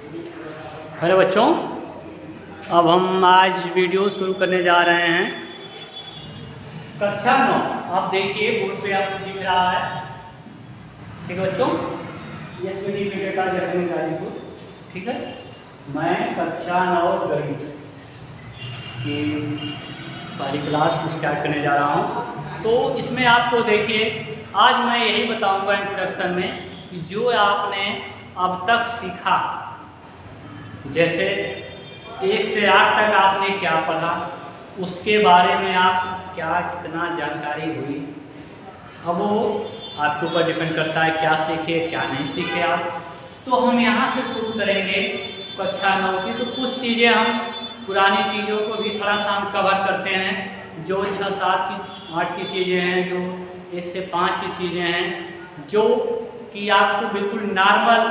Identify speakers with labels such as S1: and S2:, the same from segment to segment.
S1: Hello बच्चों, अब हम आज वीडियो शुरू करने जा रहे हैं कक्षा 9। आप देखिए बोर्ड पे आपको दिख रहा है, ठीक है बच्चों। एसपीटी का गाजीपुर, ठीक है। मैं कक्षा 9 गणित की पहली क्लास स्टार्ट करने जा रहा हूँ। तो इसमें आपको देखिए, आज मैं यही बताऊँगा इंट्रोडक्शन में कि जो आपने अब तक सीखा, जैसे 1 से 8 तक आपने क्या पढ़ा, उसके बारे में आप क्या कितना जानकारी हुई, अब वो आपके ऊपर डिपेंड करता है क्या सीखे क्या नहीं सीखे आप। तो हम यहाँ से शुरू करेंगे कक्षा 9 की। तो कुछ चीज़ें हम पुरानी चीज़ों को भी थोड़ा सा हम कवर करते हैं, जो 6, 7 की 8 की चीज़ें हैं, जो 1 से 5 की चीज़ें हैं, जो कि आपको बिल्कुल नॉर्मल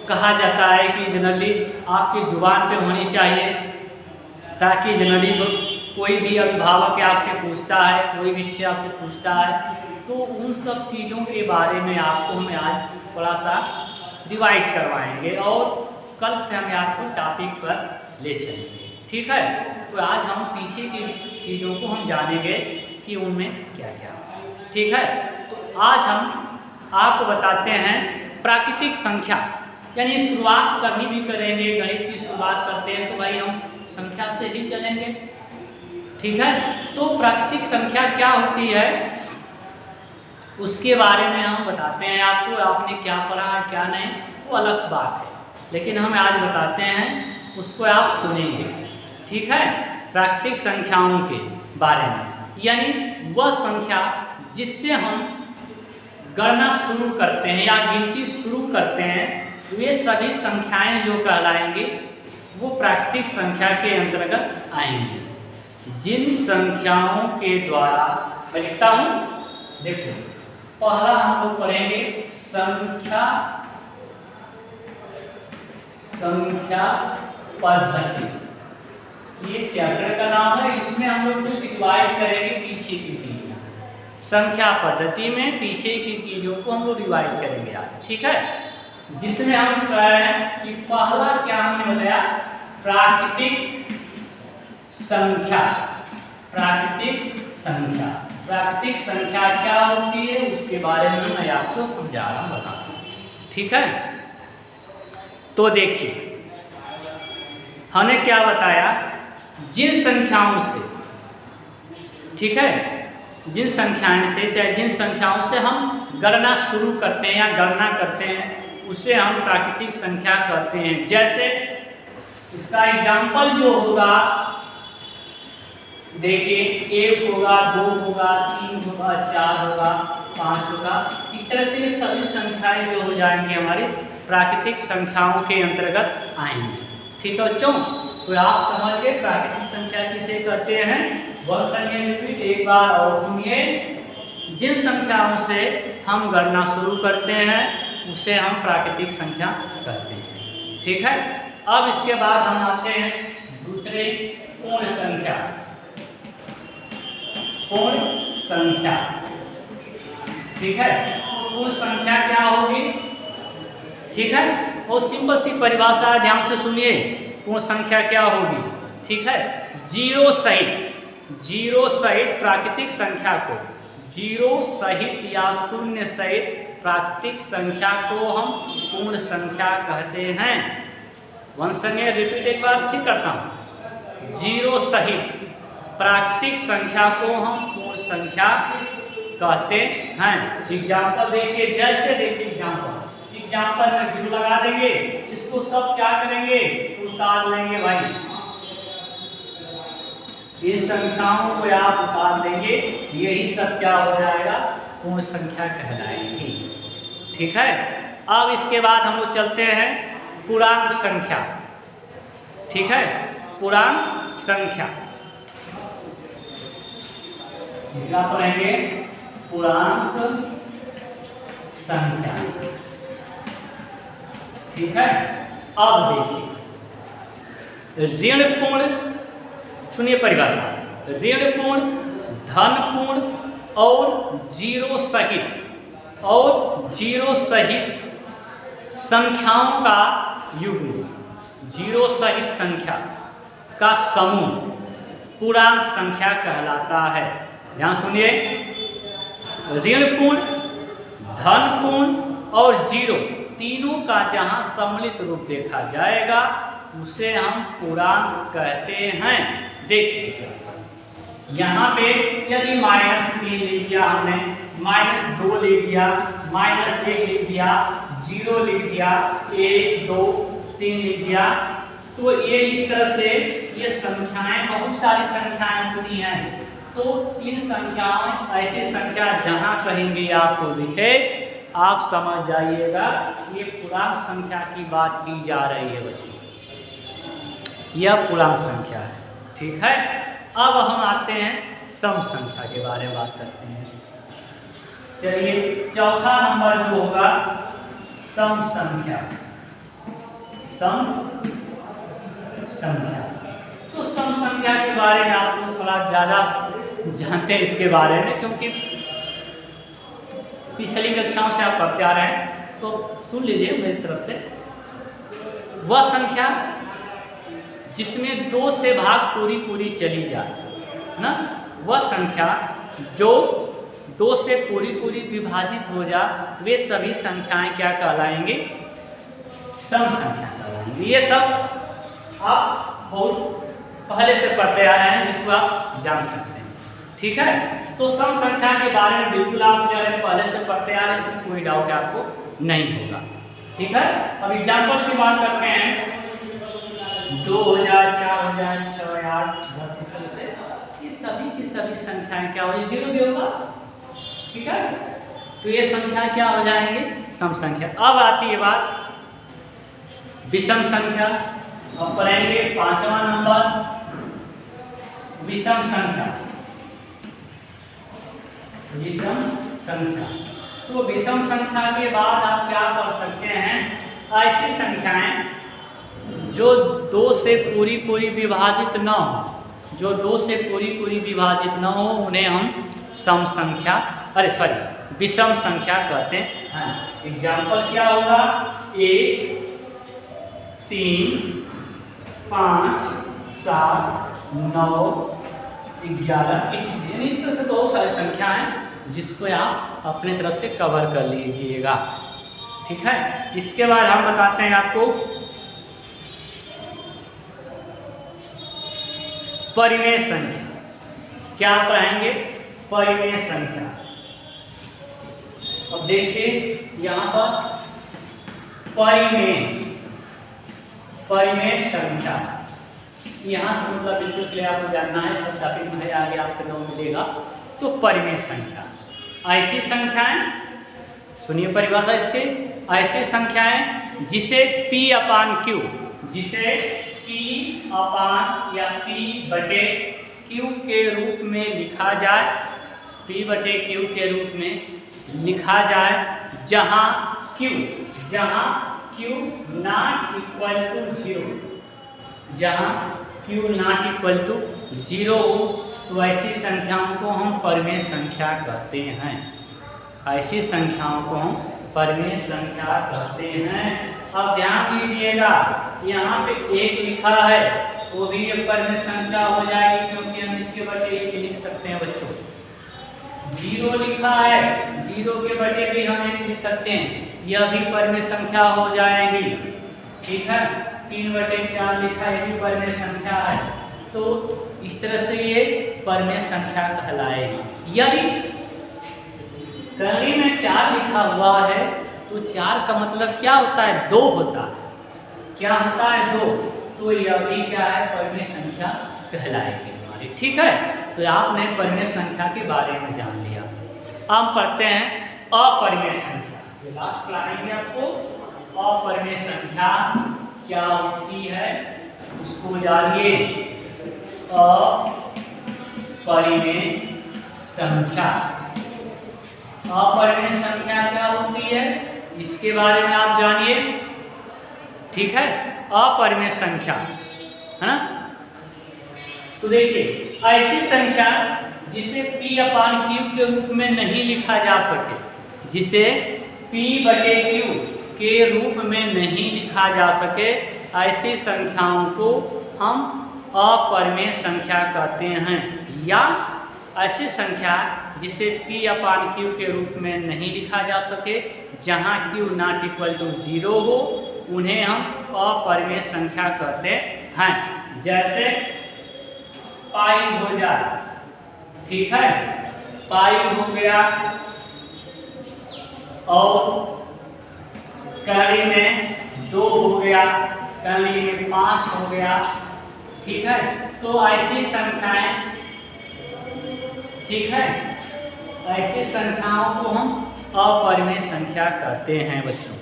S1: कहा जाता है कि जनरली आपकी ज़ुबान पे होनी चाहिए, ताकि जनरली कोई भी अभिभावक आपसे पूछता है, कोई भी टीचर आपसे पूछता है, तो उन सब चीज़ों के बारे में आपको हम आज थोड़ा सा रिवाइज करवाएंगे और कल से हम आपको टॉपिक पर ले चलेंगे, ठीक है। तो आज हम पीछे की चीज़ों को हम जानेंगे कि उनमें क्या क्या, ठीक है। तो आज हम आपको बताते हैं प्राकृतिक संख्या, यानी शुरुआत कभी भी करेंगे, गणित की शुरुआत करते हैं तो भाई हम संख्या से ही चलेंगे, ठीक है। तो प्राकृतिक संख्या क्या होती है उसके बारे में हम बताते हैं आपको। आपने क्या पढ़ा क्या नहीं वो अलग बात है, लेकिन हम आज बताते हैं, उसको आप सुनेंगे, ठीक है। प्राकृतिक संख्याओं के बारे में, यानी वह संख्या जिससे हम गणना शुरू करते हैं या गिनती शुरू करते हैं, वे सभी संख्याएं जो कहलाएंगे वो प्राकृतिक संख्या के अंतर्गत आएंगी। जिन संख्याओं के द्वारा, मैं लिखता हूँ, देखो पहला हम लोग पढ़ेंगे संख्या पद्धति। ये चैप्टर का नाम है, इसमें हम लोग कुछ रिवाइज करेंगे पीछे की चीज़ें। संख्या पद्धति में पीछे की चीज़ों को हम लोग रिवाइज करेंगे आज, ठीक है। जिसमें हम कह रहे हैं कि पहला क्या हमने बताया, प्राकृतिक संख्या। प्राकृतिक संख्या क्या होती है उसके बारे में मैं आपको समझा रहा हूँ, बताता हूँ, ठीक है। तो देखिए हमने क्या बताया, जिन संख्याओं से, ठीक है, जिन संख्याओं से चाहे जिन संख्याओं से हम गणना शुरू करते हैं या गणना करते हैं उसे हम प्राकृतिक संख्या कहते हैं। जैसे इसका एग्जाम्पल जो होगा, देखिए 1 होगा, 2 होगा, 3 होगा, 4 होगा, 5 होगा, इस तरह से सभी संख्याएं जो हो जाएंगी हमारी प्राकृतिक संख्याओं के अंतर्गत आएंगी, ठीक है बच्चों। तो आप समझ गए प्राकृतिक संख्या किसे कहते हैं। वंस अगेन रिपीट, एक बार और सुनिए। जिन संख्याओं से हम गणना शुरू करते हैं उसे हम प्राकृतिक संख्या कहते हैं, ठीक है। अब इसके बाद हम आते हैं दूसरे पूर्ण संख्या। ठीक है, पूर्ण संख्या क्या होगी, ठीक है। बहुत सिंपल सी परिभाषा है, ध्यान से सुनिए। पूर्ण संख्या क्या होगी, ठीक है। जीरो सहित प्राकृतिक संख्या को, जीरो सहित या शून्य सहित प्राकृतिक संख्या को हम पूर्ण संख्या कहते हैं। वंस अगेन रिपीट, एक बार फिर करता हूँ। जीरो सहित प्राकृतिक संख्या को हम पूर्ण संख्या कहते हैं। एग्जाम्पल देखिए, जैसे देखिए एग्जाम्पल में जीरो लगा देंगे, इसको सब क्या करेंगे, उतार लेंगे भाई। ये संख्याओं को आप उतार देंगे, यही सब क्या हो जाएगा, पूर्ण संख्या कहलाएगी, ठीक है। अब इसके बाद हम लोग चलते हैं पूर्णांक संख्या, ठीक है। पूर्णांक संख्या इसका पढ़ेंगे पूर्णांक संख्या, ठीक है। अब देखिए ऋण पूर्ण, सुनिए परिभाषा, ऋण पूर्ण, धन पूर्ण और जीरो सहित संख्याओं का युग्म, जीरो सहित संख्या का समूह पूर्णांक संख्या कहलाता है। ध्यान सुनिए, ऋण पूर्ण, धन पूर्ण और जीरो तीनों का जहाँ सम्मिलित रूप देखा जाएगा उसे हम पूर्णांक कहते हैं। देखिए यहाँ पे यदि -3 लिख दिया हमने, -2 लिख दिया, -1 लिख दिया, 0 लिख दिया, 1 2 3 लिख दिया, तो ये इस तरह से ये संख्याएं, बहुत सारी संख्याएं होती हैं। तो इन संख्याओं, ऐसी संख्या जहाँ कहीं भी आपको दिखे आप समझ जाइएगा ये पूर्णांक संख्या की बात की जा रही है बच्चों, यह पूर्णांक संख्या है। ठीक है, अब हम आते हैं सम संख्या के बारे में बात करते हैं। चलिए चौथा नंबर जो होगा सम संख्या। सम संख्या, तो सम संख्या के बारे में आप लोग थोड़ा ज़्यादा जानते हैं इसके बारे में, क्योंकि पिछली कक्षाओं से आप पढ़ते आ रहे हैं। तो सुन लीजिए मेरी तरफ से, वह संख्या जिसमें 2 से भाग पूरी चली जाए ना, वह संख्या जो 2 से पूरी विभाजित हो जाए, वे सभी संख्याएं क्या कहलाएंगी? सम संख्या कहलाएंगी। ये सब आप बहुत पहले से पढ़ते आ रहे हैं, जिसको आप जान सकते हैं। ठीक है, तो सम संख्या के बारे में बिल्कुल आप पहले से पढ़ते आ रहे हैं, इसमें कोई डाउट आपको नहीं होगा। ठीक है, अब एग्जाम्पल की बात करते हैं। 2 हो जाए, 4 हो जाए, 6, 8, 10 इस तरह से ये सभी की सभी संख्याएं क्या हो, जीरो भी होगा। ठीक है, तो ये संख्याएं क्या हो जाएंगे? सम संख्या। अब आती है बात विषम संख्या। अब पढ़ेंगे 5वां नंबर विषम संख्या। विषम संख्या, तो विषम संख्या के बाद आप क्या कर सकते हैं? ऐसी संख्याएं जो 2 से पूरी विभाजित न हो, जो 2 से पूरी विभाजित न हो, उन्हें हम सम संख्या, विषम संख्या कहते हैं। एग्जाम्पल क्या होगा? 1 3 5 7 9 11 21। इस तरह से बहुत सारी संख्या हैं जिसको आप अपने तरफ से कवर कर लीजिएगा। ठीक है, इसके बाद हम बताते हैं आपको परिमेय संख्या। क्या पढ़ाएंगे? परिमेय संख्या। अब देखिए यहाँ पर परिमेय संख्या, यहाँ से मतलब बिल्कुल क्लियर आपको जानना है, तो टॉपिक में आगे आपको नाम मिलेगा। तो परिमेय संख्या, ऐसी संख्याएं, सुनिए परिभाषा इसके, ऐसी संख्याएं जिसे P/Q, जिसे P/या P/Q के रूप में लिखा जाए, P/Q के रूप में लिखा जाए, जहां Q नॉट इक्वल टू 0, जहां Q नॉट इक्वल टू 0 हो, तो ऐसी संख्याओं को हम परिमेय संख्या कहते हैं। ऐसी संख्याओं को हम परिमेय संख्या कहते हैं। अब ध्यान दीजिएगा, यहाँ पे 1 लिखा है, वो भी एक परिमेय संख्या हो जाएगी, क्योंकि हम इसके बटे 1 लिख सकते हैं बच्चों। 0 लिखा है, 0 के बटे भी हम 1 लिख सकते हैं, यह भी परिमेय संख्या हो जाएगी। ठीक है, 3/4 लिखा है, ये भी परिमेय संख्या है। तो इस तरह से ये परिमेय संख्या कहलाएगी। यदि करनी में 4 लिखा हुआ है, तो 4 का मतलब क्या होता है? 2 होता है। क्या होता है? 2। तो यह भी क्या है? परिमेय संख्या कहलाएगी हमारी। ठीक है, तो आपने परिमेय संख्या के बारे में जान लिया। अब पढ़ते हैं अपरिमेय संख्या। लास्ट पढ़ाएंगे आपको अपरिमेय संख्या क्या होती है, उसको जानिए। अपरिमेय संख्या, अपरिमेय संख्या क्या होती है, इसके बारे में आप जानिए। ठीक है, अपरिमेय संख्या है ना। तो देखिए, ऐसी संख्या जिसे P/Q के रूप में नहीं लिखा जा सके, जिसे P/Q के रूप में नहीं लिखा जा सके ऐसी संख्याओं को हम अपरिमेय संख्या कहते हैं, या ऐसी संख्या जिसे P/Q के रूप में नहीं लिखा जा सके, जहाँ Q ≠ 0 हो, उन्हें हम अपरिमेय संख्या कहते हैं। जैसे पाई हो जाए, ठीक है, पाई हो गया और कड़ी में 2 हो गया, कड़ी में 5 हो गया, ठीक है। तो ऐसी संख्याएं, ठीक है, ऐसी संख्याओं को हम अपरिमेय संख्या कहते हैं बच्चों।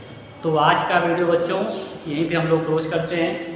S1: तो आज का वीडियो बच्चों यहीं पे हम लोग क्लोज करते हैं।